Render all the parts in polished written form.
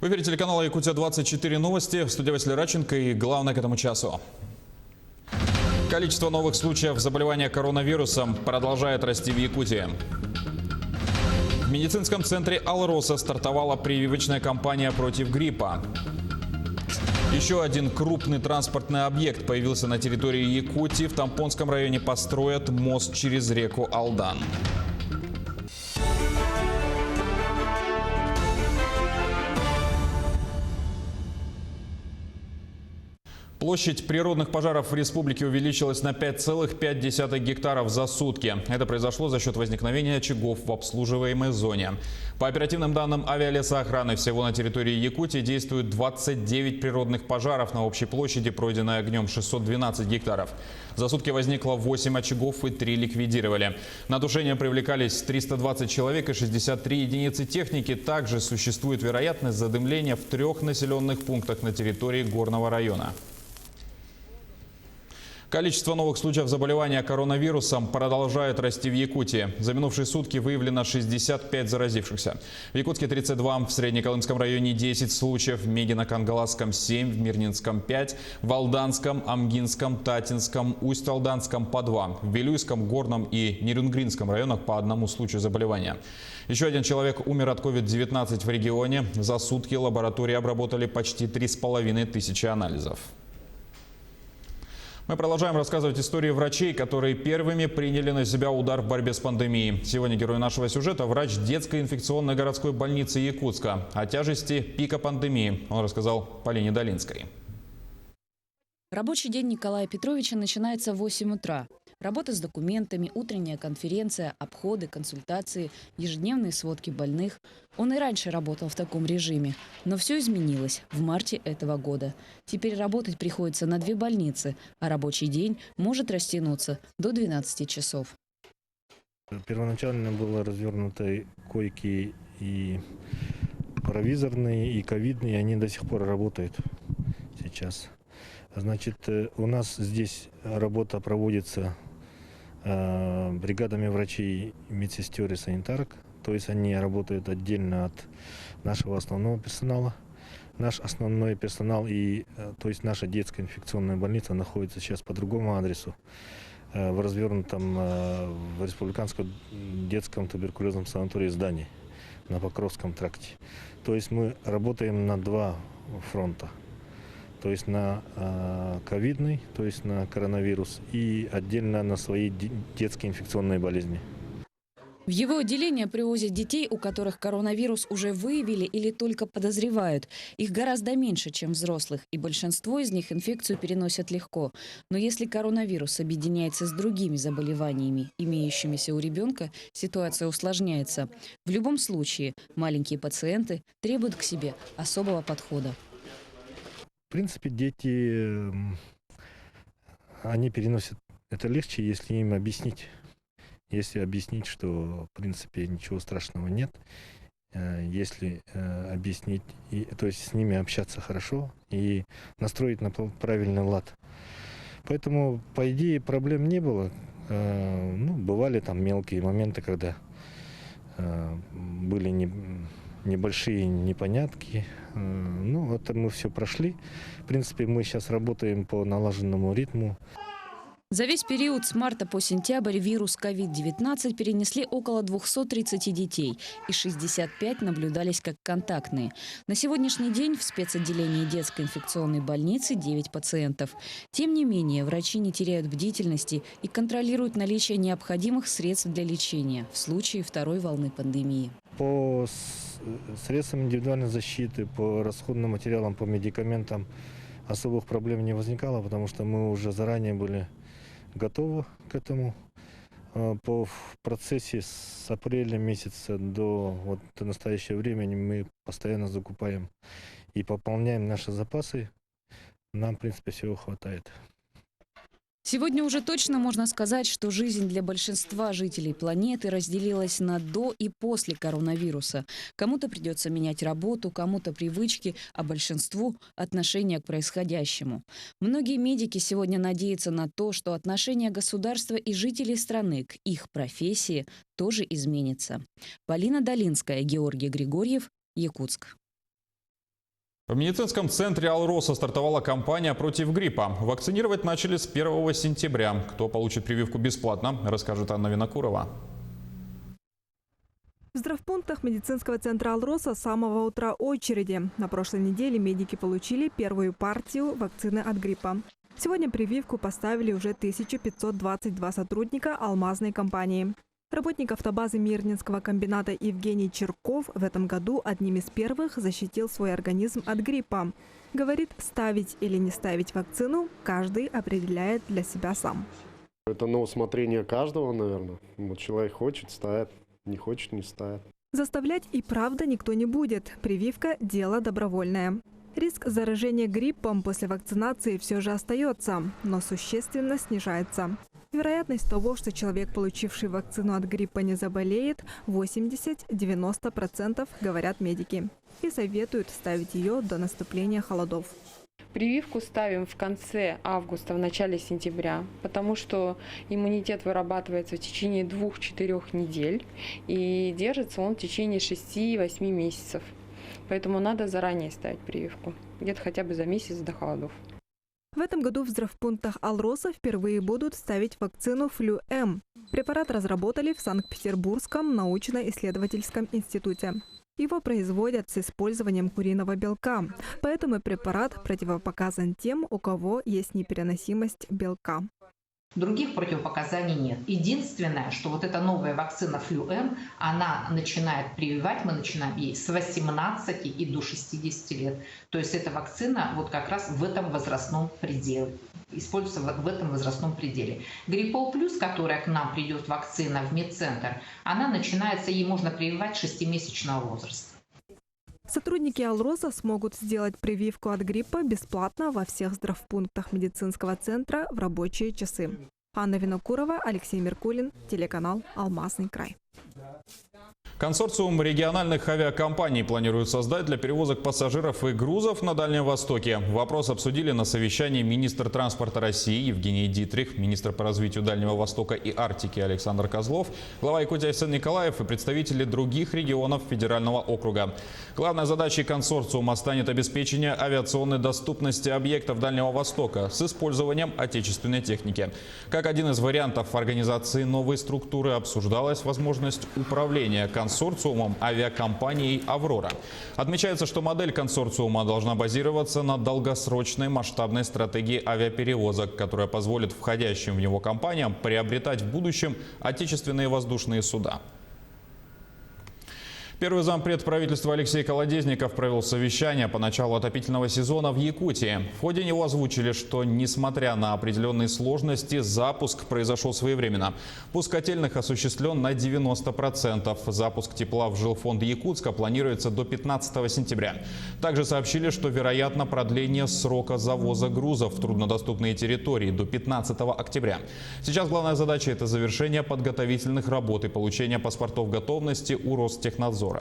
В эфире телеканала «Якутия-24 новости». В студии Василий Раченко и главное к этому часу. Количество новых случаев заболевания коронавирусом продолжает расти в Якутии. В медицинском центре «Алроса» стартовала прививочная кампания против гриппа. Еще один крупный транспортный объект появился на территории Якутии. В Тампонском районе построят мост через реку Алдан. Площадь природных пожаров в республике увеличилась на 5,5 гектаров за сутки. Это произошло за счет возникновения очагов в обслуживаемой зоне. По оперативным данным авиалесоохраны, всего на территории Якутии действует 29 природных пожаров на общей площади, пройденной огнем 612 гектаров. За сутки возникло 8 очагов и 3 ликвидировали. На тушение привлекались 320 человек и 63 единицы техники. Также существует вероятность задымления в 3 населенных пунктах на территории Горного района. Количество новых случаев заболевания коронавирусом продолжает расти в Якутии. За минувшие сутки выявлено 65 заразившихся. В Якутске 32, в Среднеколымском районе 10 случаев, в Мегино-Кангаласском 7, в Мирнинском 5, в Алданском, Амгинском, Татинском, Усть-Алданском по 2, в Вилюйском, Горном и Нерюнгринском районах по 1 случаю заболевания. Еще один человек умер от COVID-19 в регионе. За сутки лаборатории обработали почти 3500 анализов. Мы продолжаем рассказывать истории врачей, которые первыми приняли на себя удар в борьбе с пандемией. Сегодня герой нашего сюжета – врач детской инфекционной городской больницы Якутска. О тяжести пика пандемии он рассказал Полине Долинской. Рабочий день Николая Петровича начинается в 8 утра. Работа с документами, утренняя конференция, обходы, консультации, ежедневные сводки больных. Он и раньше работал в таком режиме. Но все изменилось в марте этого года. Теперь работать приходится на 2 больницы, а рабочий день может растянуться до 12 часов. Первоначально было развернуты койки и провизорные, и ковидные, они до сих пор работают сейчас. Значит, у нас здесь работа проводится бригадами врачей, медсестер и санитарок. То есть они работают отдельно от нашего основного персонала. Наш основной персонал, то есть наша детская инфекционная больница, находится сейчас по другому адресу. В развернутом в республиканском детском туберкулезном санатории здании на Покровском тракте. То есть мы работаем на 2 фронта. То есть на ковидный, то есть на коронавирус, и отдельно на свои детские инфекционные болезни. В его отделение привозят детей, у которых коронавирус уже выявили или только подозревают. Их гораздо меньше, чем взрослых, и большинство из них инфекцию переносят легко. Но если коронавирус объединяется с другими заболеваниями, имеющимися у ребенка, ситуация усложняется. В любом случае, маленькие пациенты требуют к себе особого подхода. В принципе, дети, они переносят это легче, если им объяснить. Если объяснить, что, в принципе, ничего страшного нет. Если объяснить, то есть с ними общаться хорошо и настроить на правильный лад. Поэтому, по идее, проблем не было. Бывали там мелкие моменты, когда были небольшие непонятки. Это мы все прошли. В принципе, мы сейчас работаем по налаженному ритму. За весь период с марта по сентябрь вирус COVID-19 перенесли около 230 детей, и 65 наблюдались как контактные. На сегодняшний день в спецотделении детской инфекционной больницы 9 пациентов. Тем не менее, врачи не теряют бдительности и контролируют наличие необходимых средств для лечения в случае 2-й волны пандемии. По средствам индивидуальной защиты, по расходным материалам, по медикаментам особых проблем не возникало, потому что мы уже заранее были готовы к этому. В процессе с апреля месяца до настоящего времени мы постоянно закупаем и пополняем наши запасы. Нам, в принципе, всего хватает. Сегодня уже точно можно сказать, что жизнь для большинства жителей планеты разделилась на до и после коронавируса. Кому-то придется менять работу, кому-то привычки, а большинству – отношение к происходящему. Многие медики сегодня надеются на то, что отношение государства и жителей страны к их профессии тоже изменится. Полина Долинская, Георгий Григорьев, Якутск. В медицинском центре «Алроса» стартовала кампания против гриппа. Вакцинировать начали с 1 сентября. Кто получит прививку бесплатно, расскажет Анна Винокурова. В здравпунктах медицинского центра «Алроса» с самого утра очереди. На прошлой неделе медики получили первую партию вакцины от гриппа. Сегодня прививку поставили уже 1522 сотрудника алмазной компании. Работник автобазы Мирнинского комбината Евгений Черков в этом году одним из первых защитил свой организм от гриппа. Говорит, ставить или не ставить вакцину каждый определяет для себя сам. Это на усмотрение каждого, наверное. Вот человек хочет — ставит, не хочет — не ставит. Заставлять и правда никто не будет. Прививка – дело добровольное. Риск заражения гриппом после вакцинации все же остается, но существенно снижается. Вероятность того, что человек, получивший вакцину от гриппа, не заболеет, 80–90%, говорят медики. И советуют ставить ее до наступления холодов. Прививку ставим в конце августа, в начале сентября, потому что иммунитет вырабатывается в течение 2–4 недель и держится он в течение 6–8 месяцев. Поэтому надо заранее ставить прививку, где-то хотя бы за месяц до холодов. В этом году в здравпунктах «Алроса» впервые будут ставить вакцину Флю-М. Препарат разработали в Санкт-Петербургском научно-исследовательском институте. Его производят с использованием куриного белка, поэтому препарат противопоказан тем, у кого есть непереносимость белка. Других противопоказаний нет. Единственное, что вот эта новая вакцина Флю-М, она начинает прививать, мы начинаем ей с 18 и до 60 лет. То есть эта вакцина вот как раз в этом возрастном пределе, используется в этом возрастном пределе. Гриппол плюс, которая к нам придет вакцина в медцентр, она начинается, ей можно прививать 6-месячного возраста. Сотрудники «Алроса» смогут сделать прививку от гриппа бесплатно во всех здравпунктах медицинского центра в рабочие часы. Анна Винокурова, Алексей Меркулин, телеканал «Алмазный край». Консорциум региональных авиакомпаний планирует создать для перевозок пассажиров и грузов на Дальнем Востоке. Вопрос обсудили на совещании министр транспорта России Евгений Дитрих, министр по развитию Дальнего Востока и Арктики Александр Козлов, глава Якутии Айсен Николаев и представители других регионов федерального округа. Главной задачей консорциума станет обеспечение авиационной доступности объектов Дальнего Востока с использованием отечественной техники. Как один из вариантов организации новой структуры обсуждалась возможность управления консорциумом авиакомпанией «Аврора». Отмечается, что модель консорциума должна базироваться на долгосрочной масштабной стратегии авиаперевозок, которая позволит входящим в него компаниям приобретать в будущем отечественные воздушные суда. Первый зампред правительства Алексей Колодезников провел совещание по началу отопительного сезона в Якутии. В ходе него озвучили, что, несмотря на определенные сложности, запуск произошел своевременно. Пуск котельных осуществлен на 90%. Запуск тепла в жилфонд Якутска планируется до 15 сентября. Также сообщили, что вероятно продление срока завоза грузов в труднодоступные территории до 15 октября. Сейчас главная задача – это завершение подготовительных работ и получение паспортов готовности у Ростехнадзора.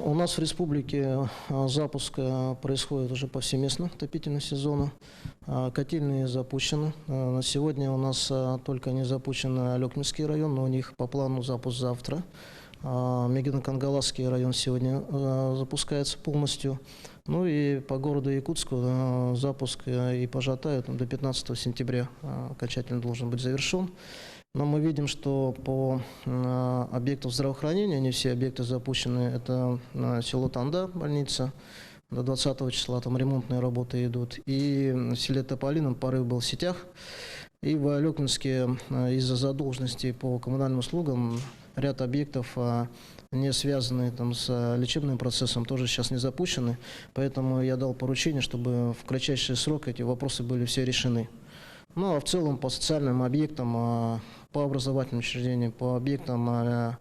У нас в республике запуск происходит уже повсеместно отопительного сезона. Котельные запущены. На сегодня у нас только не запущен Алекминский район, но у них по плану запуск завтра. Мегино-Кангаласский район сегодня запускается полностью. Ну и по городу Якутску запуск и по Жатаю до 15 сентября окончательно должен быть завершен. Но мы видим, что по объектам здравоохранения, не все объекты запущены, это село Танда, больница, до 20 числа там ремонтные работы идут. И в селе Тополином порыв был в сетях. И в Алекминске из-за задолженности по коммунальным услугам ряд объектов, не связанные там с лечебным процессом, тоже сейчас не запущены. Поэтому я дал поручение, чтобы в кратчайший срок эти вопросы были все решены. Ну а в целом по социальным объектам, по образовательным учреждениям, по объектам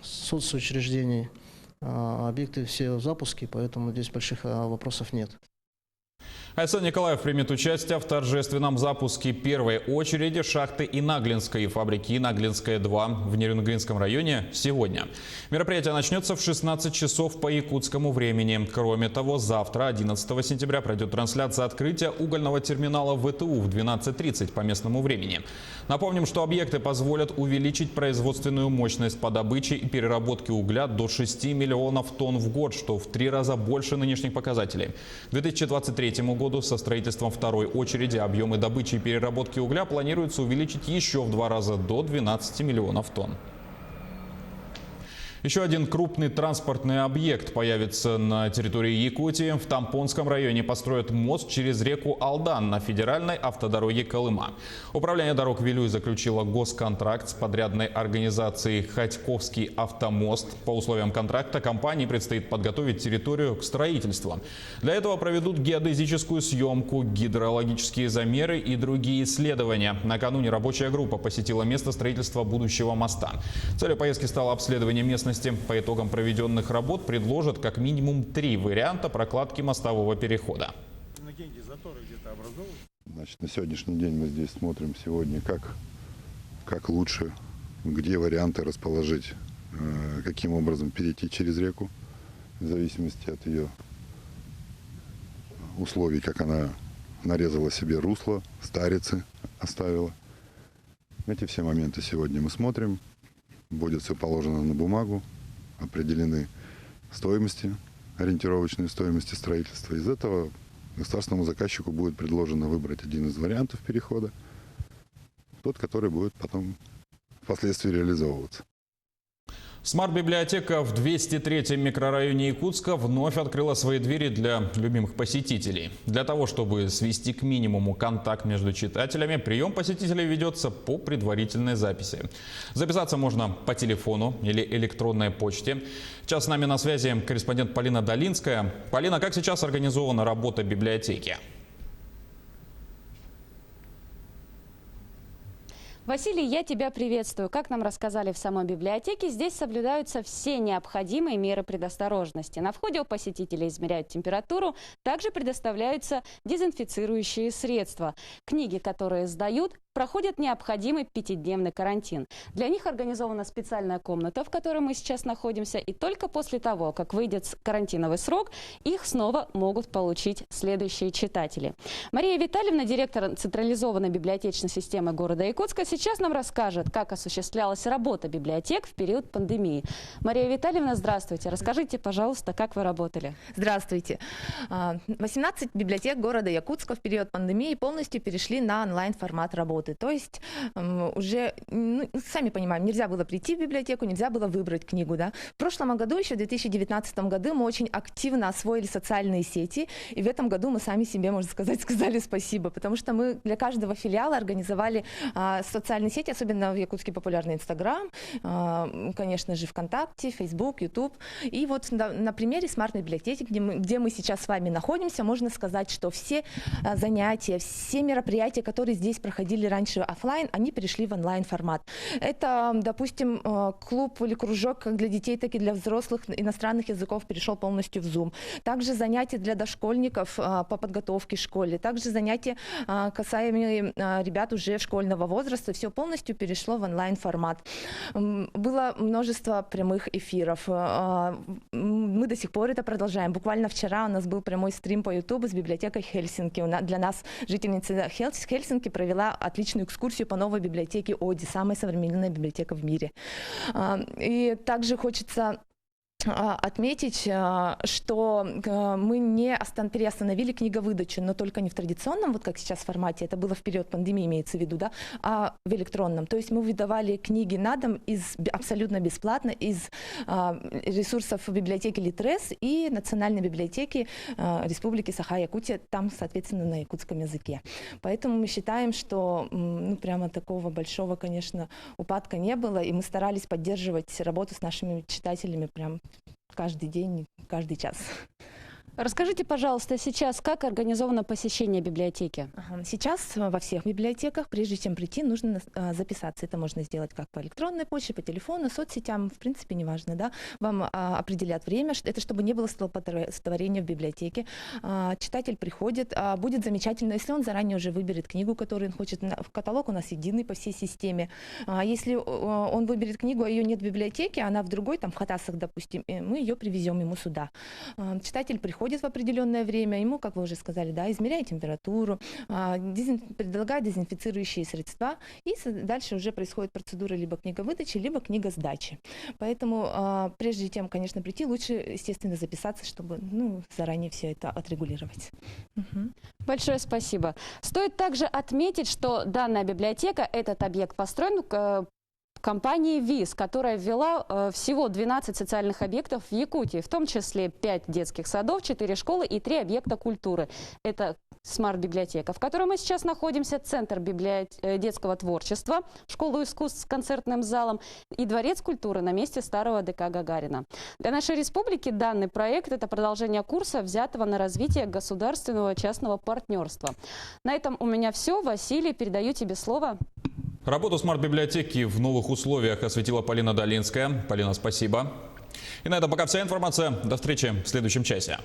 соцучреждений, объекты все в запуске, поэтому здесь больших вопросов нет. Айсан Николаев примет участие в торжественном запуске первой очереди шахты Инаглинской и фабрики Инаглинская-2 в Нерюнгринском районе сегодня. Мероприятие начнется в 16 часов по якутскому времени. Кроме того, завтра, 11 сентября, пройдет трансляция открытия угольного терминала ВТУ в 12:30 по местному времени. Напомним, что объекты позволят увеличить производственную мощность по добыче и переработке угля до 6 миллионов тонн в год, что в 3 раза больше нынешних показателей. К 2023 году со строительством второй очереди объемы добычи и переработки угля планируется увеличить еще в 2 раза до 12 миллионов тонн. Еще один крупный транспортный объект появится на территории Якутии. В Тампонском районе построят мост через реку Алдан на федеральной автодороге Колыма. Управление дорог Вилюй заключило госконтракт с подрядной организацией «Хотьковский автомост». По условиям контракта компании предстоит подготовить территорию к строительству. Для этого проведут геодезическую съемку, гидрологические замеры и другие исследования. Накануне рабочая группа посетила место строительства будущего моста. Целью поездки стало обследование местности. По итогам проведенных работ предложат как минимум 3 варианта прокладки мостового перехода. Значит, на сегодняшний день мы здесь смотрим сегодня, как лучше, где варианты расположить, каким образом перейти через реку, в зависимости от ее условий, как она нарезала себе русло, старицы оставила. Эти все моменты сегодня мы смотрим. Будет все положено на бумагу, определены стоимости, ориентировочные стоимости строительства. Из этого государственному заказчику будет предложено выбрать один из вариантов перехода, тот, который будет потом впоследствии реализовываться. Смарт-библиотека в 203-м микрорайоне Якутска вновь открыла свои двери для любимых посетителей. Для того, чтобы свести к минимуму контакт между читателями, прием посетителей ведется по предварительной записи. Записаться можно по телефону или электронной почте. Сейчас с нами на связи корреспондент Полина Долинская. Полина, как сейчас организована работа библиотеки? Василий, я тебя приветствую. Как нам рассказали в самой библиотеке, здесь соблюдаются все необходимые меры предосторожности. На входе у посетителей измеряют температуру, также предоставляются дезинфицирующие средства. Книги, которые сдают, проходят необходимый 5-дневный карантин. Для них организована специальная комната, в которой мы сейчас находимся, и только после того, как выйдет карантиновый срок, их снова могут получить следующие читатели. Мария Витальевна, директор централизованной библиотечной системы города Якутска, сейчас нам расскажет, как осуществлялась работа библиотек в период пандемии. Мария Витальевна, здравствуйте. Расскажите, пожалуйста, как вы работали? Здравствуйте. 18 библиотек города Якутска в период пандемии полностью перешли на онлайн-формат работы. То есть уже, сами понимаем, нельзя было прийти в библиотеку, нельзя было выбрать книгу. Да? В прошлом году, еще в 2019 году, мы очень активно освоили социальные сети. И в этом году мы сами себе, можно сказать, сказали спасибо. Потому что мы для каждого филиала организовали социальные сети, особенно в Якутске популярный Инстаграм, конечно же, ВКонтакте, Фейсбук, Ютуб. И вот на примере смарт-библиотеки, где мы сейчас с вами находимся, можно сказать, что все занятия, все мероприятия, которые здесь проходили раньше офлайн, они перешли в онлайн-формат. Это, допустим, клуб или кружок как для детей, так и для взрослых иностранных языков перешел полностью в Zoom. Также занятия для дошкольников по подготовке в школе. Также занятия, касаемые ребят уже школьного возраста, все полностью перешло в онлайн-формат. Было множество прямых эфиров. Мы до сих пор это продолжаем. Буквально вчера у нас был прямой стрим по YouTube с библиотекой Хельсинки. Для нас жительница Хельсинки провела отличную экскурсию по новой библиотеке Оди, самая современная библиотека в мире. И также хочется отметить, что мы не приостановили книговыдачу, но только не в традиционном, вот как сейчас формате, это было в период пандемии, имеется в виду, да, а в электронном. То есть мы выдавали книги на дом абсолютно бесплатно из ресурсов библиотеки Литрес и Национальной библиотеки Республики Саха-Якутия, там, соответственно, на якутском языке. Поэтому мы считаем, что прямо такого большого, конечно, упадка не было, и мы старались поддерживать работу с нашими читателями прям каждый день, каждый час. Расскажите, пожалуйста, сейчас как организовано посещение библиотеки? Сейчас во всех библиотеках, прежде чем прийти, нужно записаться. Это можно сделать как по электронной почте, по телефону, соцсетям, в принципе, неважно, да. Вам определят время, это чтобы не было столпотворения в библиотеке. Читатель приходит, будет замечательно, если он заранее уже выберет книгу, которую он хочет. В каталог у нас единый по всей системе. Если он выберет книгу, а ее нет в библиотеке, она в другой, там в Хатасах, допустим, мы ее привезем ему сюда. Читатель приходит в определенное время, ему, как вы уже сказали, да, измеряет температуру, предлагает дезинфицирующие средства, и дальше уже происходит процедура либо книговыдачи, либо книгосдачи. Поэтому прежде чем, конечно, прийти, лучше, естественно, записаться, чтобы заранее все это отрегулировать. Большое спасибо. Стоит также отметить, что данная библиотека, этот объект построен компании ВИЗ, которая ввела всего 12 социальных объектов в Якутии, в том числе 5 детских садов, 4 школы и 3 объекта культуры. Это смарт-библиотека, в которой мы сейчас находимся, Центр детского творчества, Школа искусств с концертным залом и Дворец культуры на месте старого ДК Гагарина. Для нашей республики данный проект – это продолжение курса, взятого на развитие государственного частного партнерства. На этом у меня все. Василий, передаю тебе слово. Работу смарт-библиотеки в новых условиях осветила Полина Долинская. Полина, спасибо. И на этом пока вся информация. До встречи в следующем часе.